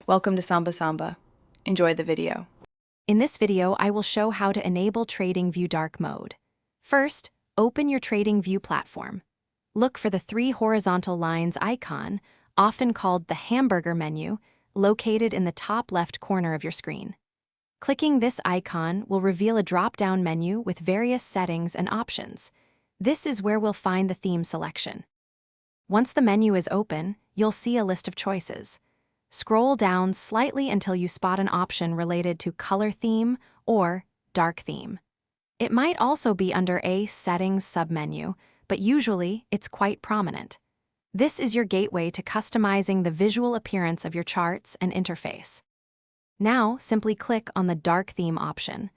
Welcome to Samba Samba. Enjoy the video. In this video, I will show how to enable TradingView dark mode. First, open your TradingView platform. Look for the three horizontal lines icon, often called the hamburger menu, located in the top left corner of your screen. Clicking this icon will reveal a drop-down menu with various settings and options. This is where we'll find the theme selection. Once the menu is open, you'll see a list of choices. Scroll down slightly until you spot an option related to color theme or dark theme. It might also be under a settings submenu, but usually it's quite prominent. This is your gateway to customizing the visual appearance of your charts and interface. Now, simply click on the dark theme option.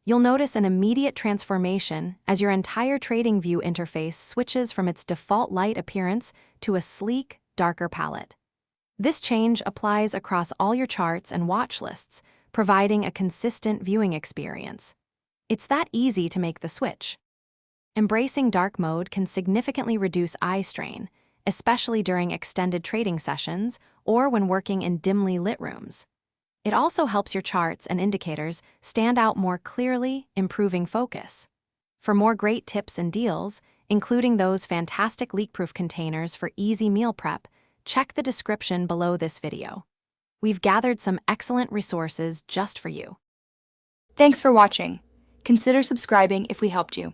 You'll notice an immediate transformation as your entire TradingView interface switches from its default light appearance to a sleek, darker palette. This change applies across all your charts and watch lists, providing a consistent viewing experience. It's that easy to make the switch. Embracing dark mode can significantly reduce eye strain, especially during extended trading sessions or when working in dimly lit rooms. It also helps your charts and indicators stand out more clearly, improving focus. For more great tips and deals, including those fantastic leak-proof containers for easy meal prep, check the description below this video. We've gathered some excellent resources just for you. Thanks for watching. Consider subscribing if we helped you.